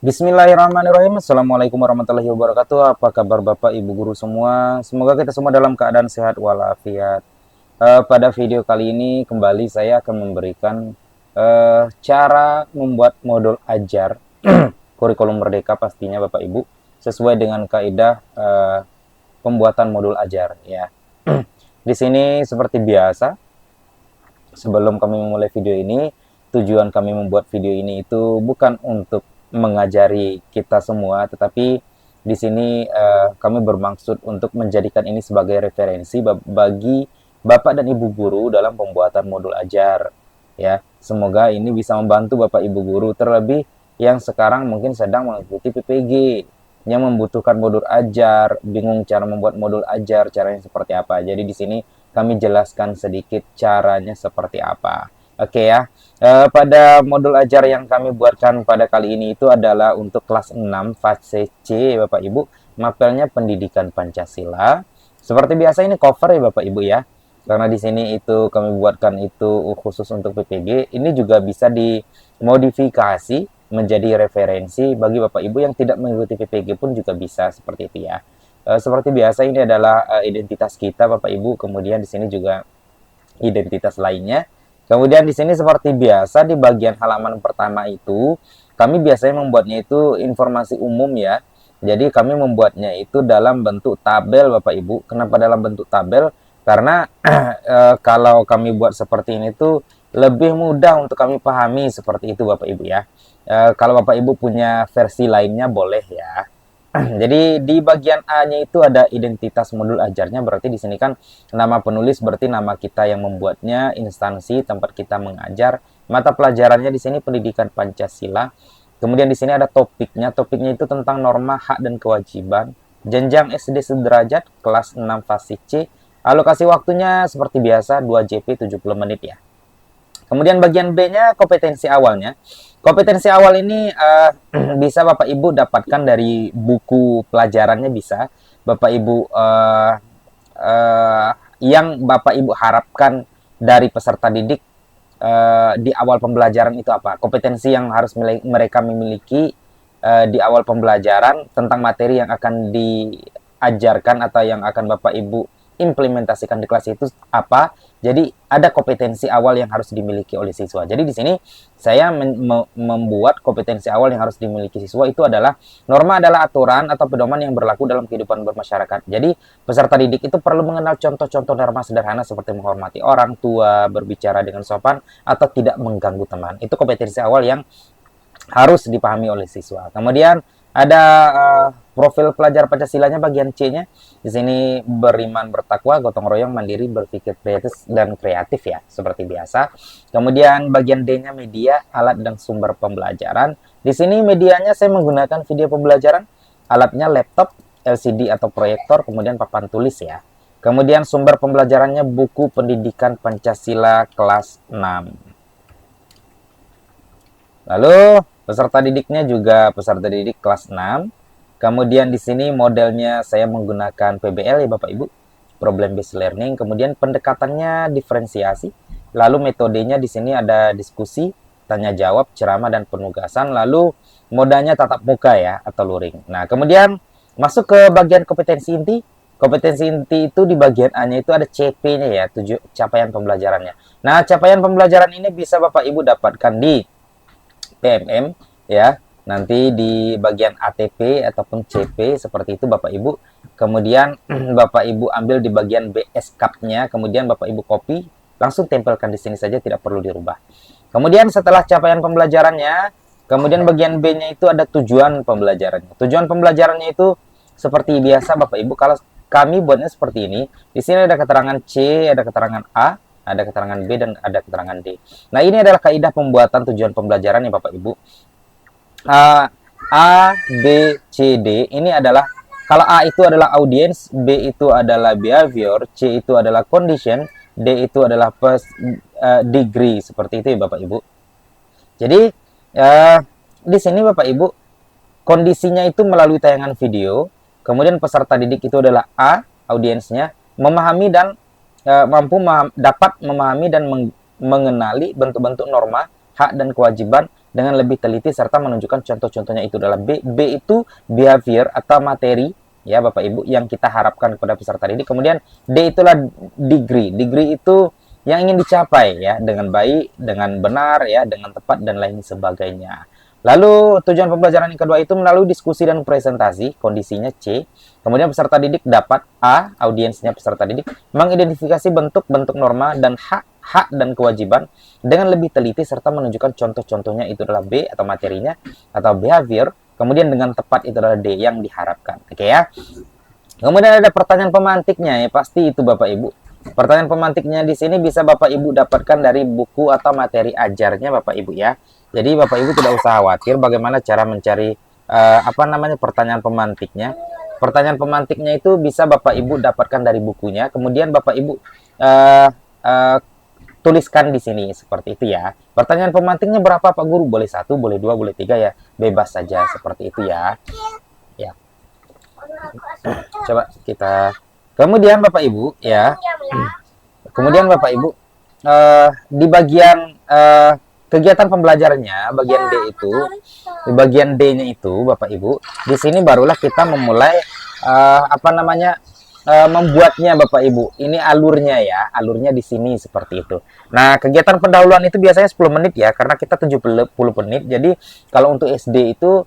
Bismillahirrahmanirrahim. Assalamualaikum warahmatullahi wabarakatuh. Apa kabar Bapak Ibu guru semua? Semoga kita semua dalam keadaan sehat walafiat. Pada video kali ini kembali saya akan memberikan cara membuat modul ajar kurikulum merdeka pastinya Bapak Ibu sesuai dengan kaidah pembuatan modul ajar ya. Di sini seperti biasa, sebelum kami memulai video ini, tujuan kami membuat video ini itu bukan untuk mengajari kita semua, tetapi di sini kami bermaksud untuk menjadikan ini sebagai referensi bagi Bapak dan Ibu guru dalam pembuatan modul ajar. Ya, semoga ini bisa membantu Bapak Ibu guru, terlebih yang sekarang mungkin sedang mengikuti PPG, yang membutuhkan modul ajar, bingung cara membuat modul ajar, caranya seperti apa. Jadi di sini kami jelaskan sedikit caranya seperti apa. Oke ya. Pada modul ajar yang kami buatkan pada kali ini itu adalah untuk kelas 6 fase C Bapak Ibu, mapelnya pendidikan Pancasila. Seperti biasa ini cover ya Bapak Ibu ya. Karena di sini itu kami buatkan itu khusus untuk PPG. Ini juga bisa dimodifikasi menjadi referensi bagi Bapak Ibu yang tidak mengikuti PPG pun juga bisa seperti itu ya. Seperti biasa ini adalah identitas kita Bapak Ibu, kemudian di sini juga identitas lainnya. Kemudian di sini seperti biasa di bagian halaman pertama itu kami biasanya membuatnya itu informasi umum ya. Jadi kami membuatnya itu dalam bentuk tabel Bapak Ibu. Kenapa dalam bentuk tabel? Karena kalau kami buat seperti ini tuh lebih mudah untuk kami pahami seperti itu Bapak Ibu ya. Kalau Bapak Ibu punya versi lainnya boleh ya. Jadi di bagian A-nya itu ada identitas modul ajarnya, berarti di sini kan nama penulis berarti nama kita yang membuatnya, instansi tempat kita mengajar, mata pelajarannya di sini pendidikan Pancasila. Kemudian di sini ada topiknya. Topiknya itu tentang norma hak dan kewajiban. Jenjang SD sederajat kelas 6 fase C. Alokasi waktunya seperti biasa 2 JP 70 menit ya. Kemudian bagian B-nya kompetensi awalnya. Kompetensi awal ini bisa Bapak Ibu dapatkan dari buku pelajarannya, bisa Bapak Ibu yang Bapak Ibu harapkan dari peserta didik di awal pembelajaran itu apa? Kompetensi yang harus mereka memiliki di awal pembelajaran tentang materi yang akan diajarkan atau yang akan Bapak Ibu implementasikan di kelas itu apa. Jadi ada kompetensi awal yang harus dimiliki oleh siswa. Jadi di sini saya membuat kompetensi awal yang harus dimiliki siswa itu adalah norma adalah aturan atau pedoman yang berlaku dalam kehidupan bermasyarakat. Jadi peserta didik itu perlu mengenal contoh-contoh norma sederhana seperti menghormati orang tua, berbicara dengan sopan, atau tidak mengganggu teman. Itu kompetensi awal yang harus dipahami oleh siswa. Kemudian ada profil pelajar Pancasilanya bagian C-nya. Di sini beriman, bertakwa, gotong royong, mandiri, berpikir kritis dan kreatif ya, seperti biasa. Kemudian bagian D-nya media, alat dan sumber pembelajaran. Di sini medianya saya menggunakan video pembelajaran, alatnya laptop, LCD atau proyektor, kemudian papan tulis ya. Kemudian sumber pembelajarannya buku pendidikan Pancasila kelas 6. Lalu peserta didiknya juga peserta didik kelas 6. Kemudian di sini modelnya saya menggunakan PBL ya Bapak Ibu, problem based learning. Kemudian pendekatannya diferensiasi. Lalu metodenya di sini ada diskusi, tanya jawab, ceramah dan penugasan. Lalu modanya tatap muka ya atau luring. Nah, kemudian masuk ke bagian kompetensi inti. Kompetensi inti itu di bagian A-nya itu ada CP-nya ya, capaian pembelajarannya. Nah, capaian pembelajaran ini bisa Bapak Ibu dapatkan di PMM ya, nanti di bagian ATP ataupun CP seperti itu Bapak Ibu. Kemudian Bapak Ibu ambil di bagian BS Cup-nya, kemudian Bapak Ibu copy, langsung tempelkan di sini saja, tidak perlu dirubah. Kemudian setelah capaian pembelajarannya, kemudian bagian B-nya itu ada tujuan pembelajarannya. Tujuan pembelajarannya itu seperti biasa Bapak Ibu, kalau kami buatnya seperti ini. Di sini ada keterangan C, ada keterangan A, ada keterangan B, dan ada keterangan D. Nah, ini adalah kaidah pembuatan tujuan pembelajaran ya Bapak Ibu. A, B, C, D ini adalah, kalau A itu adalah audience, B itu adalah behavior, C itu adalah condition, D itu adalah degree, seperti itu ya Bapak Ibu. Jadi di sini Bapak Ibu kondisinya itu melalui tayangan video, kemudian peserta didik itu adalah A, audiensnya, memahami dan dapat memahami dan mengenali bentuk-bentuk norma, hak dan kewajiban dengan lebih teliti serta menunjukkan contoh-contohnya itu adalah B. B itu behavior atau materi ya Bapak Ibu yang kita harapkan kepada peserta didik. Kemudian D itulah degree. Degree itu yang ingin dicapai ya dengan baik, dengan benar ya, dengan tepat dan lain sebagainya. Lalu tujuan pembelajaran yang kedua itu melalui diskusi dan presentasi, kondisinya C. Kemudian peserta didik dapat A, audiensnya peserta didik, mengidentifikasi bentuk-bentuk norma dan hak dan kewajiban dengan lebih teliti serta menunjukkan contoh-contohnya itu adalah B atau materinya atau behavior. Kemudian dengan tepat itu adalah D yang diharapkan. Oke ya. Kemudian ada pertanyaan pemantiknya ya, pasti itu Bapak Ibu. Pertanyaan pemantiknya di sini bisa Bapak Ibu dapatkan dari buku atau materi ajarnya Bapak Ibu ya. Jadi Bapak Ibu tidak usah khawatir bagaimana cara mencari pertanyaan pemantiknya. Pertanyaan pemantiknya itu bisa Bapak Ibu dapatkan dari bukunya. Kemudian Bapak Ibu tuliskan di sini seperti itu ya. Pertanyaan pemantiknya berapa Pak Guru? Boleh 1, boleh 2, boleh 3 ya. Bebas saja seperti itu ya. Ya. Coba kita. Kemudian Bapak Ibu ya. Kemudian Bapak Ibu di bagian kegiatan pembelajarannya, bagian D itu, di bagian D-nya itu, Bapak Ibu, di sini barulah kita memulai membuatnya, Bapak Ibu. Ini alurnya ya, alurnya di sini seperti itu. Nah, kegiatan pendahuluan itu biasanya 10 menit ya, karena kita 70 menit. Jadi, kalau untuk SD itu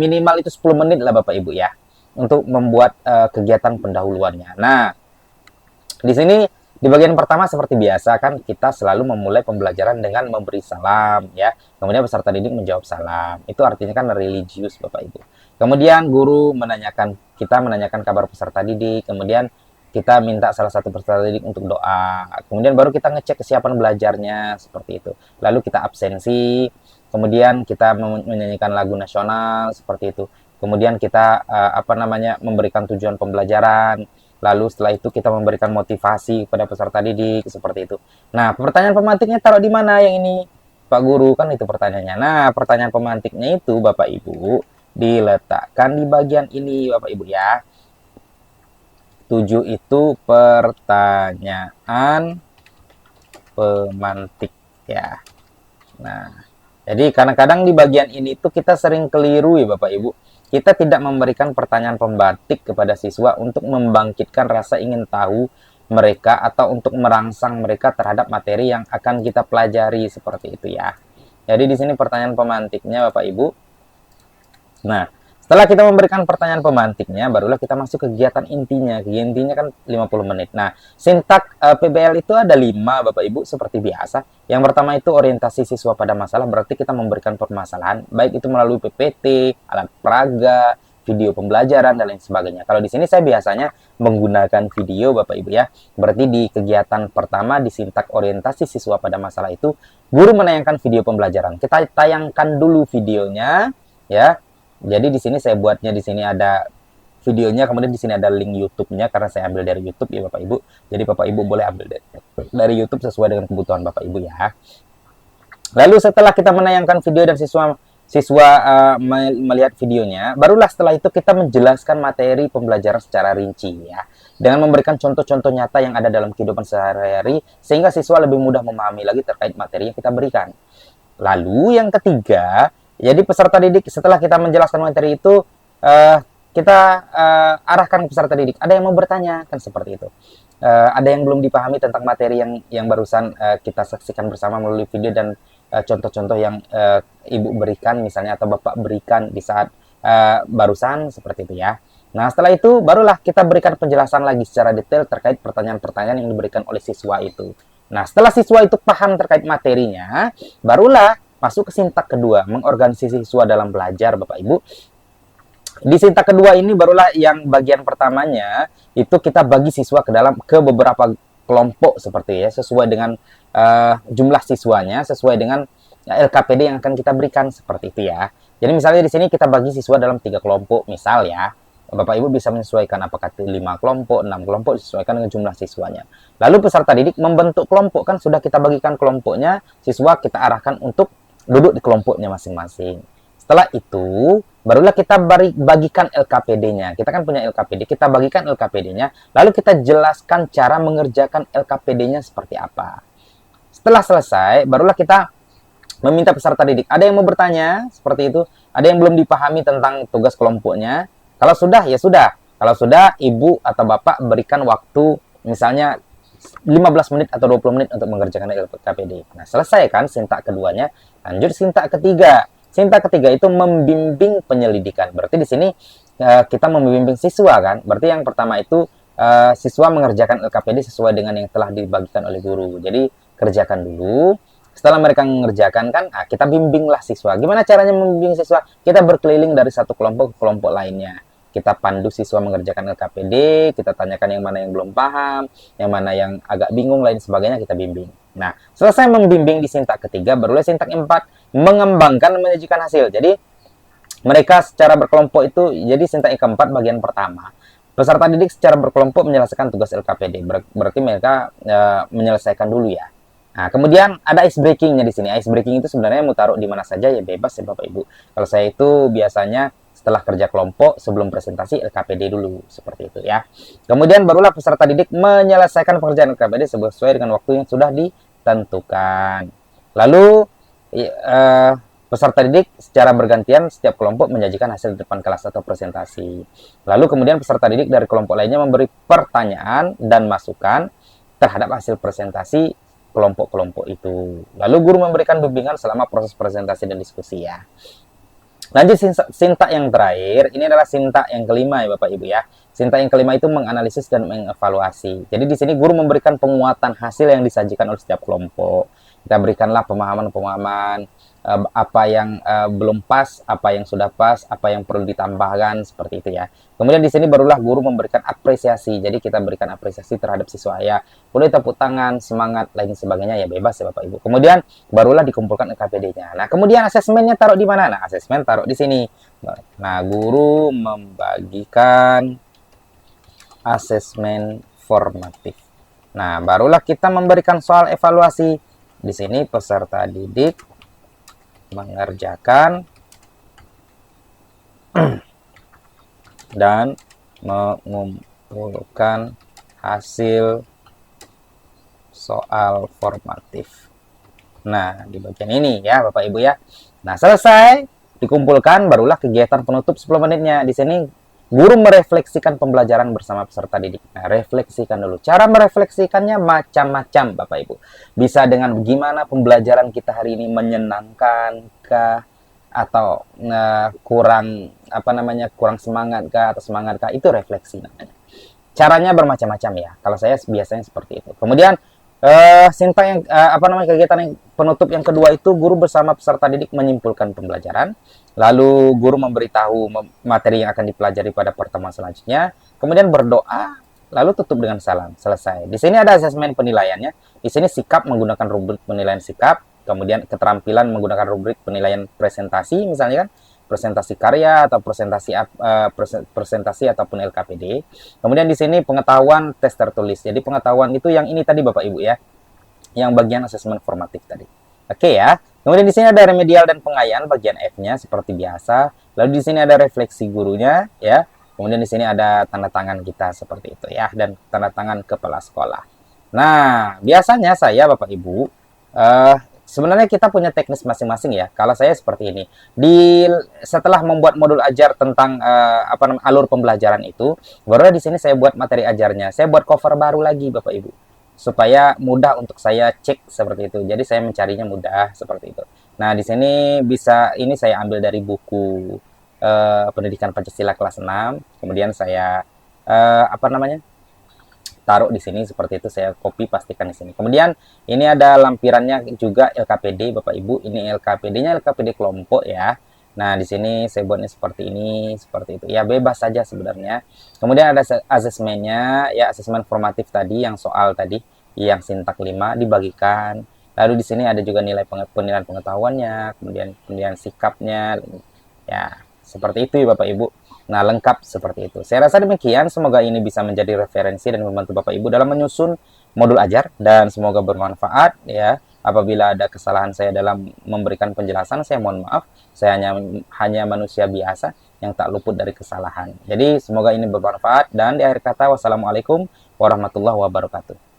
minimal itu 10 menit lah, Bapak Ibu ya, untuk membuat kegiatan pendahuluannya. Nah, di sini di bagian pertama seperti biasa kan kita selalu memulai pembelajaran dengan memberi salam ya. Kemudian peserta didik menjawab salam. Itu artinya kan religius Bapak Ibu. Kemudian guru kita menanyakan kabar peserta didik. Kemudian kita minta salah satu peserta didik untuk doa. Kemudian baru kita ngecek kesiapan belajarnya seperti itu. Lalu kita absensi. Kemudian kita menyanyikan lagu nasional seperti itu. Kemudian kita memberikan tujuan pembelajaran. Lalu setelah itu kita memberikan motivasi kepada peserta didik seperti itu. Nah, pertanyaan pemantiknya taruh di mana yang ini? Pak Guru, kan itu pertanyaannya. Nah, pertanyaan pemantiknya itu Bapak Ibu diletakkan di bagian ini Bapak Ibu ya. 7 itu pertanyaan pemantik ya. Nah, jadi kadang-kadang di bagian ini tuh kita sering keliru ya Bapak Ibu. Kita tidak memberikan pertanyaan pembatik kepada siswa untuk membangkitkan rasa ingin tahu mereka atau untuk merangsang mereka terhadap materi yang akan kita pelajari seperti itu ya. Jadi di sini pertanyaan pemantiknya Bapak Ibu. Nah, setelah kita memberikan pertanyaan pemantiknya, barulah kita masuk ke kegiatan intinya. Kegiatan intinya kan 50 menit. Nah, sintak PBL itu ada 5 Bapak Ibu seperti biasa. Yang pertama itu orientasi siswa pada masalah, berarti kita memberikan permasalahan, baik itu melalui PPT, alat peraga, video pembelajaran, dan lain sebagainya. Kalau di sini saya biasanya menggunakan video Bapak Ibu ya. Berarti di kegiatan pertama di sintak orientasi siswa pada masalah itu, guru menayangkan video pembelajaran. Kita tayangkan dulu videonya ya. Jadi di sini saya buatnya, di sini ada videonya, kemudian di sini ada link YouTube-nya karena saya ambil dari YouTube ya Bapak Ibu. Jadi Bapak Ibu boleh ambil dari YouTube sesuai dengan kebutuhan Bapak Ibu ya. Lalu setelah kita menayangkan video dan siswa melihat videonya, barulah setelah itu kita menjelaskan materi pembelajaran secara rinci ya. Dengan memberikan contoh-contoh nyata yang ada dalam kehidupan sehari-hari sehingga siswa lebih mudah memahami lagi terkait materi yang kita berikan. Lalu yang ketiga, jadi peserta didik setelah kita menjelaskan materi itu, kita arahkan ke peserta didik. Ada yang mau bertanya, kan seperti itu. Ada yang belum dipahami tentang materi yang barusan kita saksikan bersama melalui video dan contoh-contoh yang Ibu berikan misalnya atau Bapak berikan di saat barusan seperti itu ya. Nah, setelah itu barulah kita berikan penjelasan lagi secara detail terkait pertanyaan-pertanyaan yang diberikan oleh siswa itu. Nah, setelah siswa itu paham terkait materinya, barulah masuk ke sintak kedua, mengorganisasi siswa dalam belajar, Bapak Ibu. Di sintak kedua ini barulah yang bagian pertamanya itu kita bagi siswa ke beberapa kelompok seperti ya, sesuai dengan jumlah siswanya, sesuai dengan LKPD yang akan kita berikan seperti itu ya. Jadi misalnya di sini kita bagi siswa dalam 3 kelompok, misal ya. Bapak Ibu bisa menyesuaikan apakah itu 5 kelompok, 6 kelompok, disesuaikan dengan jumlah siswanya. Lalu peserta didik membentuk kelompok, kan sudah kita bagikan kelompoknya, siswa kita arahkan untuk duduk di kelompoknya masing-masing. Setelah itu, barulah kita bagikan LKPD-nya. Kita kan punya LKPD, kita bagikan LKPD-nya, lalu kita jelaskan cara mengerjakan LKPD-nya seperti apa. Setelah selesai, barulah kita meminta peserta didik. Ada yang mau bertanya seperti itu? Ada yang belum dipahami tentang tugas kelompoknya? Kalau sudah, ya sudah. Kalau sudah, ibu atau bapak berikan waktu misalnya 15 menit atau 20 menit untuk mengerjakan LKPD. Nah, selesai kan sintak keduanya, lanjut sintak ketiga. Sintak ketiga itu membimbing penyelidikan. Berarti di sini kita membimbing siswa kan. Berarti yang pertama itu siswa mengerjakan LKPD sesuai dengan yang telah dibagikan oleh guru. Jadi kerjakan dulu. Setelah mereka mengerjakan kan, kita bimbinglah siswa. Gimana caranya membimbing siswa? Kita berkeliling dari satu kelompok ke kelompok lainnya. Kita pandu siswa mengerjakan LKPD, kita tanyakan yang mana yang belum paham, yang mana yang agak bingung, lain sebagainya kita bimbing. Nah, selesai membimbing di sintak ketiga, barulah sintak keempat, mengembangkan dan menyajikan hasil. Jadi, mereka secara berkelompok itu, jadi sintak keempat bagian pertama. Peserta didik secara berkelompok menyelesaikan tugas LKPD, berarti mereka menyelesaikan dulu ya. Nah, kemudian ada ice breaking-nya di sini. Ice breaking itu sebenarnya mau taruh di mana saja ya bebas ya Bapak Ibu. Kalau saya itu biasanya setelah kerja kelompok sebelum presentasi LKPD dulu seperti itu ya. Kemudian barulah peserta didik menyelesaikan pekerjaan LKPD sesuai dengan waktu yang sudah ditentukan. Lalu peserta didik secara bergantian setiap kelompok menyajikan hasil di depan kelas atau presentasi. Lalu kemudian peserta didik dari kelompok lainnya memberi pertanyaan dan masukan terhadap hasil presentasi kelompok-kelompok itu. Lalu guru memberikan bimbingan selama proses presentasi dan diskusi ya. Lanjut sintak yang terakhir, ini adalah sintak yang kelima ya Bapak Ibu ya. Sintak yang kelima itu menganalisis dan mengevaluasi. Jadi di sini guru memberikan penguatan hasil yang disajikan oleh setiap kelompok. Kita berikanlah pemahaman-pemahaman apa yang belum pas, apa yang sudah pas, apa yang perlu ditambahkan seperti itu ya. Kemudian di sini barulah guru memberikan apresiasi. Jadi kita berikan apresiasi terhadap siswa ya. Boleh tepuk tangan, semangat, lain sebagainya ya bebas ya Bapak Ibu. Kemudian barulah dikumpulkan LKPD-nya. Nah, kemudian asesmennya taruh di mana? Nah, asesmen taruh di sini. Nah, guru membagikan asesmen formatif. Nah, barulah kita memberikan soal evaluasi. Di sini peserta didik mengerjakan dan mengumpulkan hasil soal formatif. Nah, di bagian ini ya Bapak Ibu ya. Nah, selesai dikumpulkan barulah kegiatan penutup 10 menitnya. Di sini guru merefleksikan pembelajaran bersama peserta didik. Nah, refleksikan dulu. Cara merefleksikannya macam-macam Bapak Ibu. Bisa dengan gimana pembelajaran kita hari ini menyenangkan kah atau kurang kurang semangat kah atau semangat kah, itu refleksi namanya. Caranya bermacam-macam ya. Kalau saya biasanya seperti itu. Kemudian sintak yang kegiatan yang penutup yang kedua itu guru bersama peserta didik menyimpulkan pembelajaran. Lalu guru memberitahu materi yang akan dipelajari pada pertemuan selanjutnya. Kemudian berdoa, lalu tutup dengan salam. Selesai. Di sini ada asesmen penilaiannya. Di sini sikap menggunakan rubrik penilaian sikap. Kemudian keterampilan menggunakan rubrik penilaian presentasi, misalnya kan presentasi karya atau presentasi ataupun LKPD. Kemudian di sini pengetahuan tes tertulis. Jadi pengetahuan itu yang ini tadi Bapak Ibu ya, yang bagian asesmen formatif tadi. Oke ya. Kemudian di sini ada remedial dan pengayaan bagian F-nya seperti biasa. Lalu di sini ada refleksi gurunya ya. Kemudian di sini ada tanda tangan kita seperti itu ya, dan tanda tangan kepala sekolah. Nah, biasanya saya Bapak Ibu sebenarnya kita punya teknis masing-masing ya. Kalau saya seperti ini. Setelah membuat modul ajar tentang alur pembelajaran itu, baru di sini saya buat materi ajarnya. Saya buat cover baru lagi Bapak Ibu, supaya mudah untuk saya cek seperti itu. Jadi saya mencarinya mudah seperti itu. Nah, di sini ini saya ambil dari buku Pendidikan Pancasila kelas 6. Kemudian saya taruh di sini seperti itu, saya copy pastikan di sini. Kemudian ini ada lampirannya juga LKPD Bapak Ibu. Ini LKPD-nya LKPD kelompok ya. Nah, di sini saya buatnya seperti ini, seperti itu. Ya, bebas saja sebenarnya. Kemudian ada asesmennya ya, asesmen formatif tadi yang soal tadi yang sintak 5 dibagikan. Lalu di sini ada juga nilai penilaian pengetahuannya, kemudian penilaian sikapnya. Ya, seperti itu ya Bapak Ibu. Nah, lengkap seperti itu. Saya rasa demikian, semoga ini bisa menjadi referensi dan membantu Bapak Ibu dalam menyusun modul ajar, dan semoga bermanfaat ya. Apabila ada kesalahan saya dalam memberikan penjelasan, saya mohon maaf. Saya hanya manusia biasa yang tak luput dari kesalahan. Jadi semoga ini bermanfaat, dan di akhir kata wassalamualaikum warahmatullahi wabarakatuh.